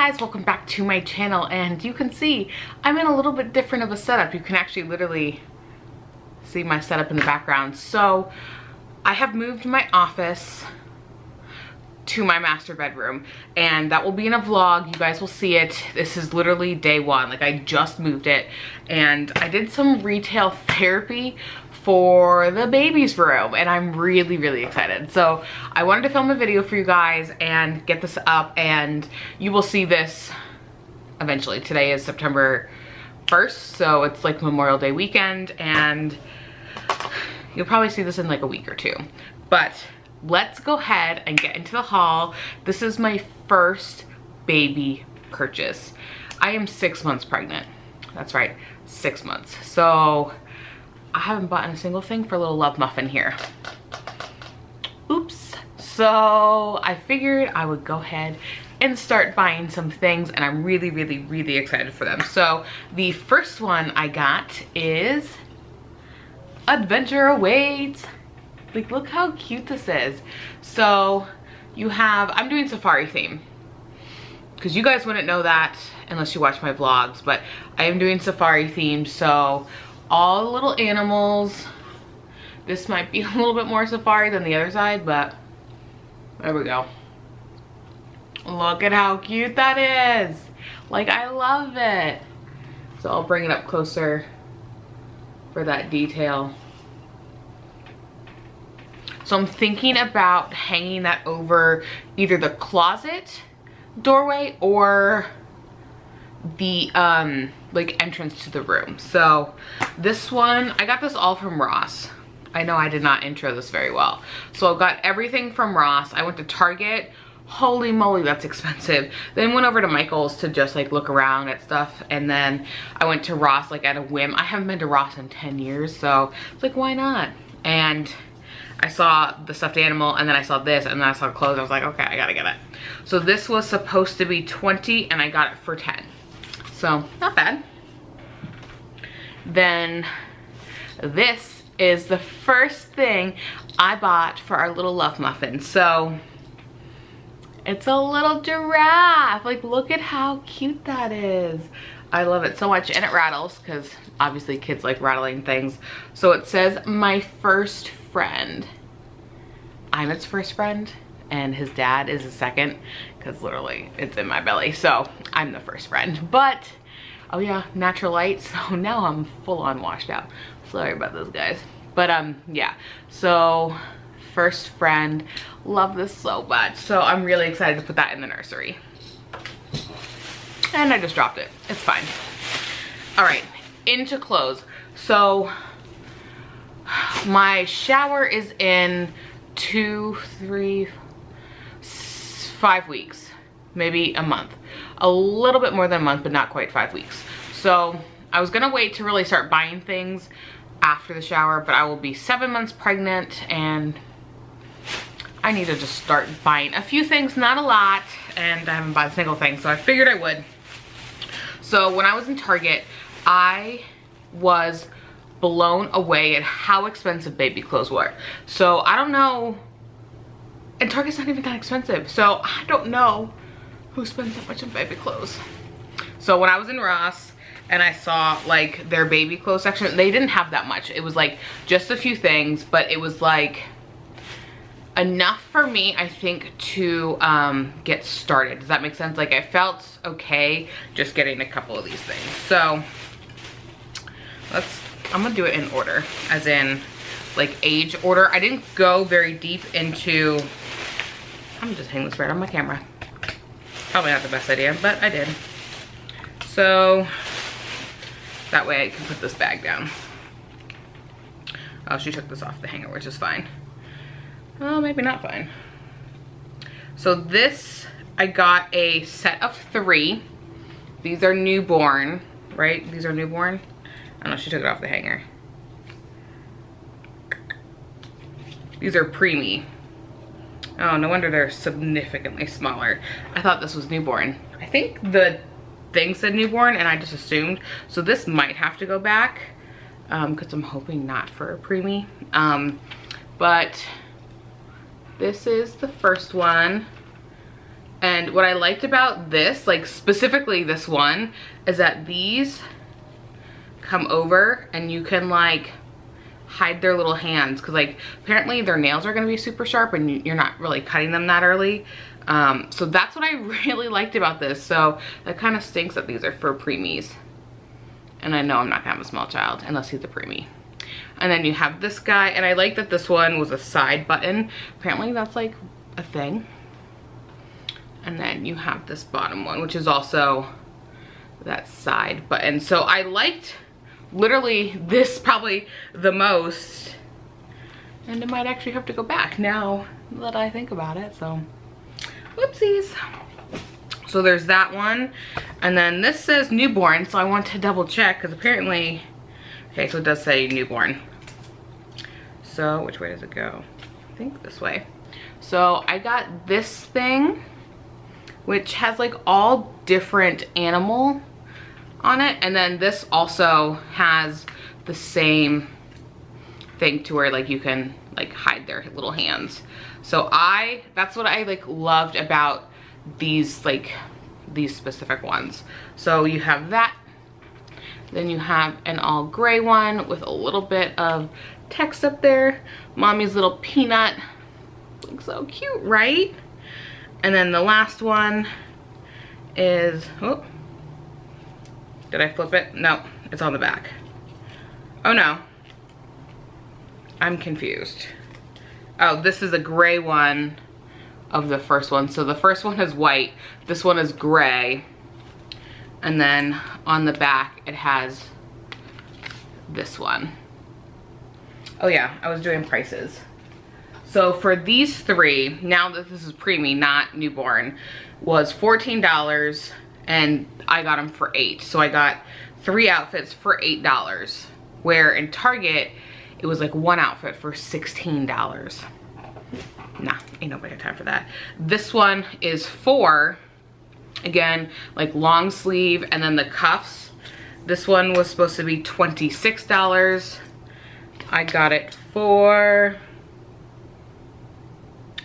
guys, welcome back to my channel, and you can see I'm in a little bit different of a setup. You can actually literally see my setup in the background. So I have moved my office to my master bedroom, and that will be in a vlog. You guys will see it. This is literally day one. Like, I just moved it, and I did some retail therapy for the baby's room, and I'm really excited. So I wanted to film a video for you guys and get this up, and you will see this eventually. Today is September 1st, so it's like Memorial Day weekend, and you'll probably see this in like a week or two. But let's go ahead and get into the haul. This is my first baby purchase. I am 6 months pregnant. That's right, 6 months. So I haven't bought a single thing for little Love Muffin here. Oops. So I figured I would go ahead and start buying some things, and I'm really excited for them. So the first one I got is Adventure Awaits. Like, look how cute this is. So you have, I'm doing safari theme, because you guys wouldn't know that unless you watch my vlogs, but I am doing safari theme. So all the little animals, this might be a little bit more safari than the other side, but there we go. Look at how cute that is. Like, I love it. So I'll bring it up closer for that detail. So I'm thinking about hanging that over either the closet doorway or the like entrance to the room. So this one, I got this all from Ross. I know I did not intro this very well. So I got everything from Ross. I went to Target. Holy moly, that's expensive. Then went over to Michael's to just like look around at stuff, and then I went to Ross like at a whim. I haven't been to Ross in 10 years, so it's like, why not? And I saw the stuffed animal, and then I saw this, and then I saw clothes. I was like, okay, I gotta get it. So this was supposed to be 20, and I got it for 10. So not bad. Then this is the first thing I bought for our little Love Muffin. So it's a little giraffe. Like, look at how cute that is. I love it so much, and it rattles, because obviously kids like rattling things. So it says, my first friend. I'm its first friend, and his dad is his second, because literally it's in my belly. So I'm the first friend. But oh yeah, natural light. So now I'm full on washed out. Sorry about those guys. But yeah, so first friend. Love this so much. So I'm really excited to put that in the nursery. And I just dropped it. It's fine. All right, into clothes. So my shower is in 2, 3, 5 weeks, maybe a month. A little bit more than a month, but not quite 5 weeks. So I was gonna wait to really start buying things after the shower, but I will be 7 months pregnant, and I need to just start buying a few things, not a lot, and I haven't bought a single thing, so I figured I would. So when I was in Target, I was blown away at how expensive baby clothes were. So I don't know, and Target's not even that expensive, so I don't know who spends that much on baby clothes. So when I was in Ross and I saw like their baby clothes section, they didn't have that much. It was like just a few things, but it was like enough for me, I think, to get started. Does that make sense? Like, I felt okay just getting a couple of these things. So I'm gonna do it in order, as in like age order. I didn't go very deep into, I'm gonna just hang this right on my camera. Probably not the best idea, but I did. So that way I can put this bag down. Oh, she took this off the hanger, which is fine. Well, maybe not fine. So this, I got a set of 3. These are newborn, right? These are newborn. I don't know, she took it off the hanger. These are preemie. Oh, no wonder they're significantly smaller. I thought this was newborn. I think the thing said newborn, and I just assumed. So this might have to go back, because I'm hoping not for a preemie. But this is the first one. And what I liked about this, like specifically this one, is that these come over and you can like hide their little hands, because like apparently their nails are going to be super sharp and you're not really cutting them that early. So that's what I really liked about this. So that kind of stinks that these are for preemies. And I know I'm not gonna have a small child unless he's a preemie. And then you have this guy, and I like that this one was a side button. Apparently that's like a thing. And then you have this bottom one, which is also that side button. So I liked literally this probably the most. And it might actually have to go back now that I think about it, so whoopsies. So there's that one. And then this says newborn, so I want to double check because apparently, okay, so it does say newborn. So which way does it go? I think this way. So I got this thing, which has like all different animal on it. And then this also has the same thing to where like you can like hide their little hands. So that's what I like loved about these, like these specific ones. So you have that, then you have an all gray one with a little bit of text up there. Mommy's little peanut, looks so cute, right? And then the last one is, oh, did I flip it? No, it's on the back. Oh no, I'm confused. Oh, this is a gray one of the first one. So the first one is white, this one is gray, and then on the back it has this one. Oh yeah, I was doing prices. So for these three, now that this is preemie, not newborn, was $14, and I got them for $8. So I got 3 outfits for $8, where in Target it was like 1 outfit for $16. Nah, ain't nobody got time for that. This one is 4, again, like long sleeve, and then the cuffs. This one was supposed to be $26. I got it for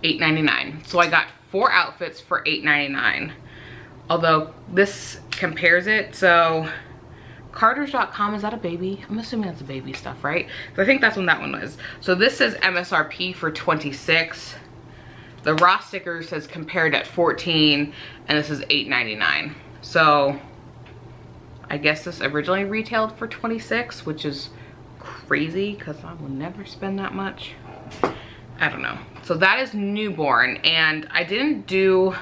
$8.99. So I got 4 outfits for $8.99. Although this compares it, so Carter's.com, is that a baby? I'm assuming that's a baby stuff, right? So I think that's when that one was. So this says MSRP for $26. The Ross sticker says compared at $14, and this is $8.99. So I guess this originally retailed for $26, which is crazy because I will never spend that much. I don't know. So that is newborn, and I didn't do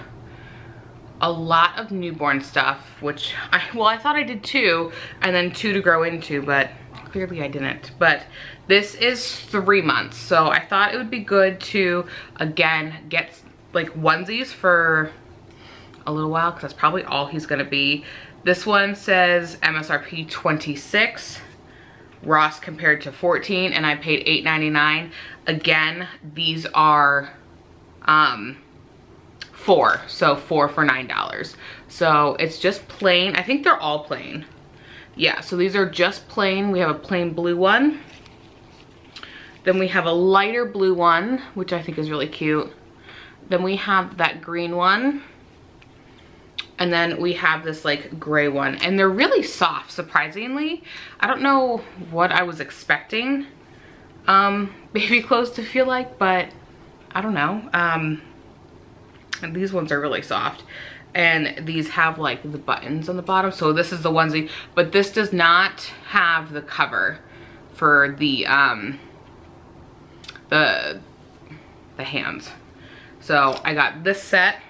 a lot of newborn stuff, which I thought I did 2, and then 2 to grow into, but clearly I didn't. But this is 3 months, so I thought it would be good to again get like onesies for a little while, because that's probably all he's gonna be. This one says MSRP 26, Ross compared to 14, and I paid $8.99. Again, these are 4, so 4 for $9. So it's just plain. I think they're all plain. Yeah, so these are just plain. We have a plain blue one. Then we have a lighter blue one, which I think is really cute. Then we have that green one. And then we have this like gray one. And they're really soft, surprisingly. I don't know what I was expecting baby clothes to feel like, but I don't know. And these ones are really soft, and these have like the buttons on the bottom. So this is the onesie, but this does not have the cover for the hands. So I got this set,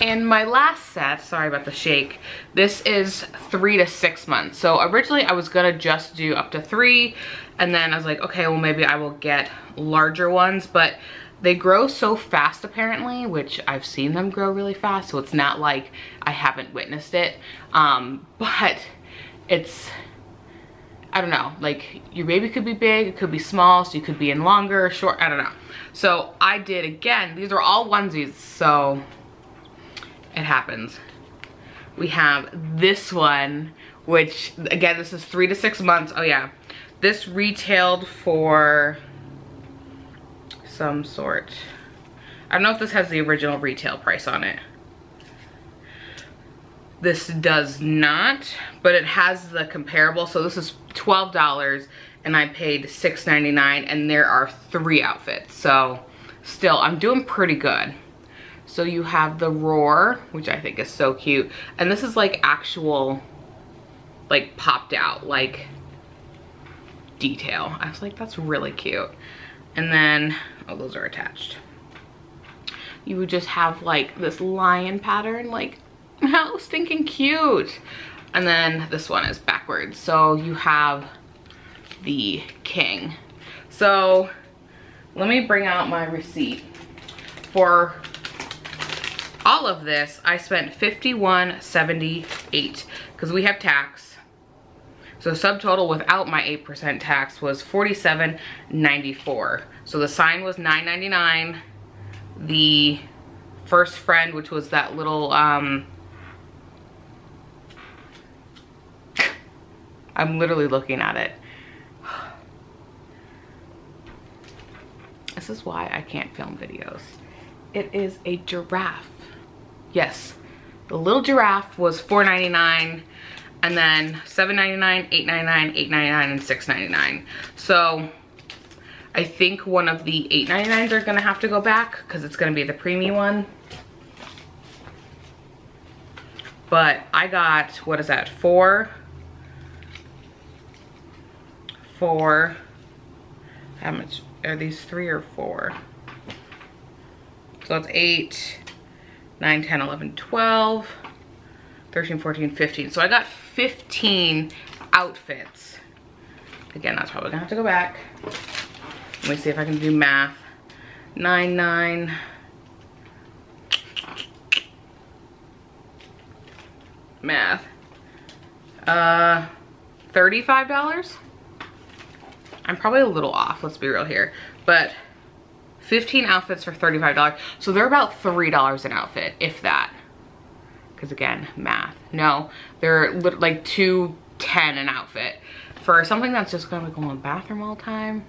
and my last set, sorry about the shake, this is 3 to 6 months. So originally I was gonna just do up to 3, and then I was like, okay, well maybe I will get larger ones, but they grow so fast apparently, which I've seen them grow really fast, so it's not like I haven't witnessed it. But it's, I don't know, like your baby could be big, it could be small, so you could be in longer, short, I don't know. So I did, again, these are all onesies, so it happens. We have this one, which again, this is 3 to 6 months. Oh yeah, this retailed for some sort. I don't know if this has the original retail price on it. This does not, but it has the comparable. So this is $12 and I paid $6.99 and there are 3 outfits. So still, I'm doing pretty good. So you have the Roar, which I think is so cute. And this is like actual, like popped out, like detail. I was like, that's really cute. And then, oh, those are attached. You would just have like this lion pattern, like how stinking cute. And then this one is backwards. So you have the king. So let me bring out my receipt. For all of this, I spent $51.78 because we have tax. So subtotal without my 8% tax was $47.94. So the sign was $9.99. The first friend, which was that little I'm literally looking at it. This is why I can't film videos. It is a giraffe. Yes, the little giraffe was $4.99, and then $7.99, $8.99, $8.99, and $6.99. So I think one of the $8.99s are gonna have to go back because it's gonna be the preemie one. But I got, what is that, four, how much, are these 3 or 4? So it's 8, 9, 10, 11, 12, 13, 14, 15. So I got 15 outfits. Again, that's probably gonna have to go back. Let me see if I can do math. 9, 9. Math. $35? I'm probably a little off, let's be real here. But 15 outfits for $35. So they're about $3 an outfit, if that. Because again, math. No, they're like $2.10 an outfit. For something that's just gonna go in the bathroom all the time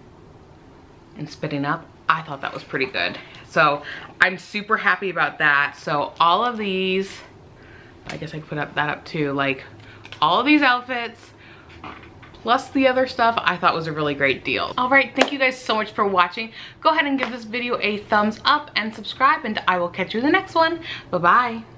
and spitting up, I thought that was pretty good. So I'm super happy about that. So all of these, I guess I could put that up too, like all of these outfits, plus the other stuff, I thought was a really great deal. All right, thank you guys so much for watching. Go ahead and give this video a thumbs up and subscribe, and I will catch you in the next one. Bye-bye.